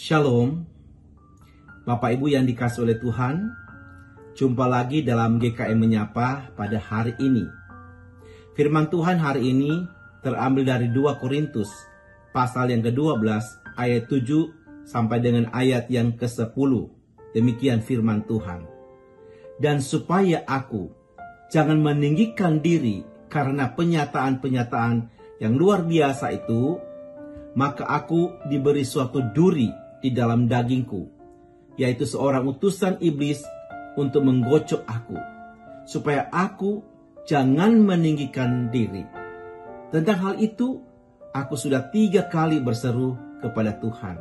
Shalom, Bapak Ibu yang dikasihi oleh Tuhan. Jumpa lagi dalam GKM Menyapa pada hari ini. Firman Tuhan hari ini terambil dari 2 Korintus pasal yang ke-12 ayat 7 sampai dengan ayat yang ke-10. Demikian firman Tuhan. Dan supaya aku jangan meninggikan diri karena penyataan-penyataan yang luar biasa itu, maka aku diberi suatu duri di dalam dagingku, yaitu seorang utusan iblis untuk menggocok aku, supaya aku jangan meninggikan diri. Tentang hal itu, aku sudah 3 kali berseru kepada Tuhan,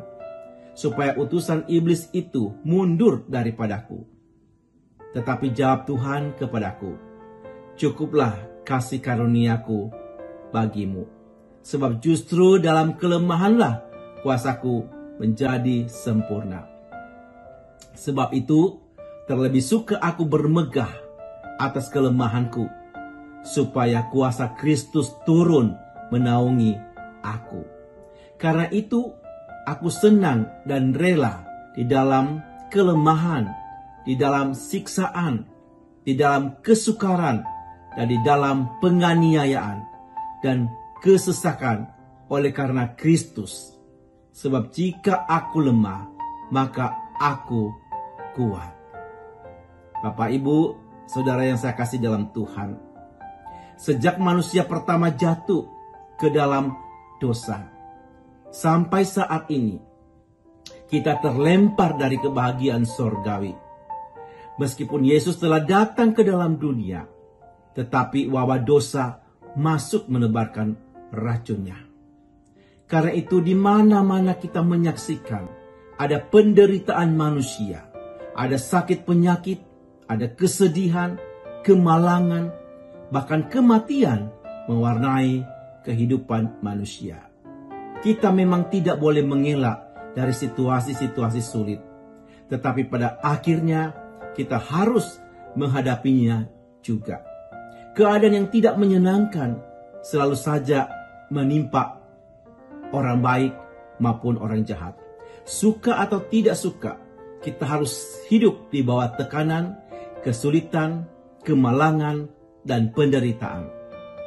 supaya utusan iblis itu mundur daripadaku. Tetapi jawab Tuhan kepadaku, cukuplah kasih karuniaku bagimu, sebab justru dalam kelemahanlah kuasaku menjadi sempurna. Sebab itu, terlebih suka aku bermegah atas kelemahanku, supaya kuasa Kristus turun menaungi aku. Karena itu, aku senang dan rela di dalam kelemahan, di dalam siksaan, di dalam kesukaran, dan di dalam penganiayaan dan kesesakan oleh karena Kristus. Sebab jika aku lemah, maka aku kuat. Bapak, Ibu, Saudara yang saya kasih dalam Tuhan, sejak manusia pertama jatuh ke dalam dosa, sampai saat ini, kita terlempar dari kebahagiaan sorgawi. Meskipun Yesus telah datang ke dalam dunia, tetapi wabah dosa masuk menebarkan racunnya. Karena itu di mana-mana kita menyaksikan ada penderitaan manusia, ada sakit penyakit, ada kesedihan, kemalangan, bahkan kematian mewarnai kehidupan manusia. Kita memang tidak boleh mengelak dari situasi-situasi sulit, tetapi pada akhirnya kita harus menghadapinya juga. Keadaan yang tidak menyenangkan selalu saja menimpa orang baik maupun orang jahat. Suka atau tidak suka, kita harus hidup di bawah tekanan, kesulitan, kemalangan, dan penderitaan.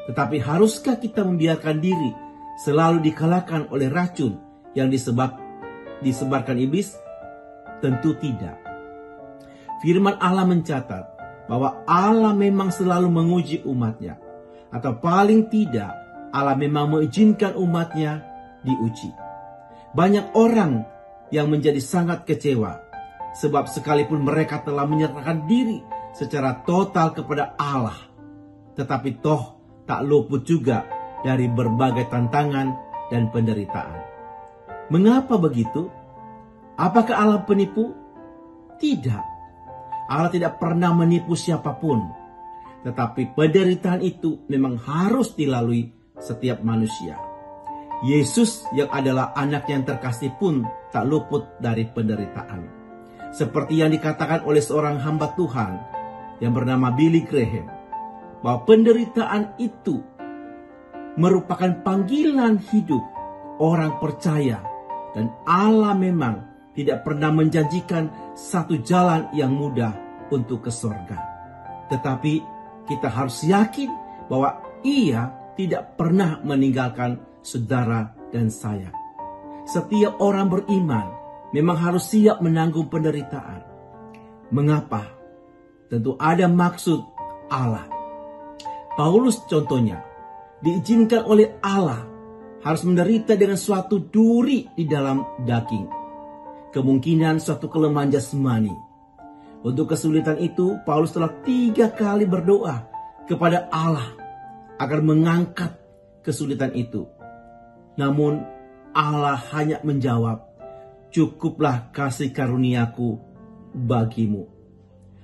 Tetapi haruskah kita membiarkan diri selalu dikalahkan oleh racun yang disebarkan iblis? Tentu tidak. Firman Allah mencatat bahwa Allah memang selalu menguji umatnya. Atau paling tidak, Allah memang mengizinkan umatnya diuji. Banyak orang yang menjadi sangat kecewa, sebab sekalipun mereka telah menyerahkan diri secara total kepada Allah, tetapi toh tak luput juga dari berbagai tantangan dan penderitaan. Mengapa begitu? Apakah Allah penipu? Tidak. Allah tidak pernah menipu siapapun. Tetapi penderitaan itu memang harus dilalui setiap manusia. Yesus yang adalah anak yang terkasih pun tak luput dari penderitaan. Seperti yang dikatakan oleh seorang hamba Tuhan yang bernama Billy Graham, bahwa penderitaan itu merupakan panggilan hidup orang percaya, dan Allah memang tidak pernah menjanjikan satu jalan yang mudah untuk ke sorga. Tetapi kita harus yakin bahwa Ia tidak pernah meninggalkan saudara dan saya. Setiap orang beriman memang harus siap menanggung penderitaan. Mengapa? Tentu ada maksud Allah. Paulus contohnya diizinkan oleh Allah harus menderita dengan suatu duri di dalam daging. Kemungkinan suatu kelemahan jasmani. Untuk kesulitan itu, Paulus telah 3 kali berdoa kepada Allah agar mengangkat kesulitan itu. Namun Allah hanya menjawab, cukuplah kasih karuniaku bagimu.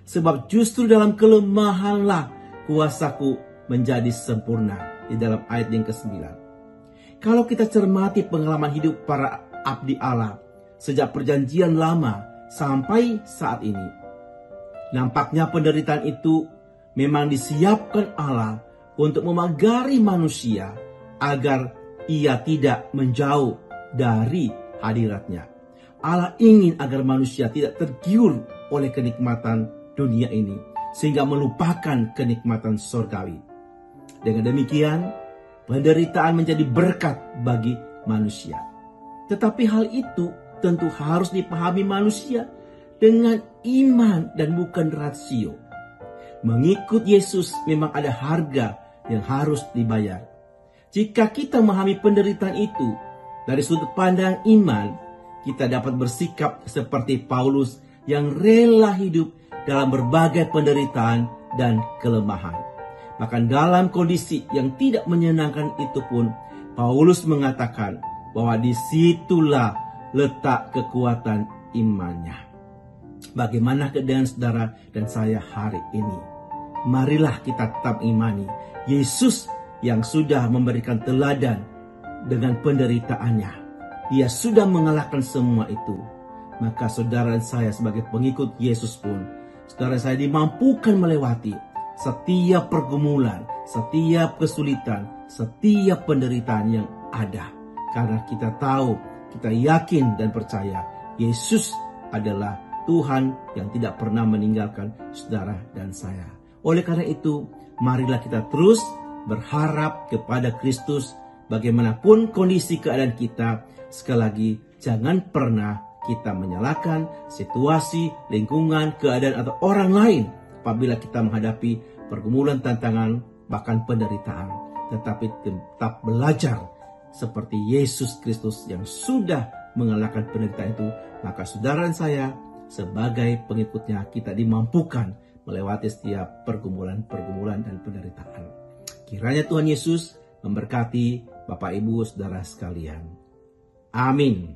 Sebab justru dalam kelemahanlah kuasaku menjadi sempurna. Di dalam ayat yang ke-9. Kalau kita cermati pengalaman hidup para abdi Allah sejak perjanjian lama sampai saat ini, nampaknya penderitaan itu memang disiapkan Allah untuk memagari manusia agar ia tidak menjauh dari hadiratnya. Allah ingin agar manusia tidak tergiur oleh kenikmatan dunia ini, sehingga melupakan kenikmatan surgawi. Dengan demikian, penderitaan menjadi berkat bagi manusia. Tetapi hal itu tentu harus dipahami manusia dengan iman dan bukan rasio. Mengikut Yesus memang ada harga yang harus dibayar. Jika kita memahami penderitaan itu dari sudut pandang iman, kita dapat bersikap seperti Paulus yang rela hidup dalam berbagai penderitaan dan kelemahan. Bahkan dalam kondisi yang tidak menyenangkan itu pun, Paulus mengatakan bahwa disitulah letak kekuatan imannya. Bagaimana dengan saudara dan saya hari ini? Marilah kita tetap imani Yesus yang sudah memberikan teladan dengan penderitaannya. Dia sudah mengalahkan semua itu. Maka saudara dan saya sebagai pengikut Yesus pun, saudara saya dimampukan melewati setiap pergumulan, setiap kesulitan, setiap penderitaan yang ada. Karena kita tahu, kita yakin dan percaya Yesus adalah Tuhan yang tidak pernah meninggalkan saudara dan saya. Oleh karena itu, marilah kita terus berharap kepada Kristus bagaimanapun kondisi keadaan kita. Sekali lagi, jangan pernah kita menyalahkan situasi, lingkungan, keadaan atau orang lain apabila kita menghadapi pergumulan, tantangan, bahkan penderitaan. Tetapi tetap belajar seperti Yesus Kristus yang sudah mengalahkan penderitaan itu. Maka saudara dan saya sebagai pengikutnya, kita dimampukan melewati setiap pergumulan-pergumulan dan penderitaan. Kiranya Tuhan Yesus memberkati Bapak Ibu Saudara sekalian. Amin.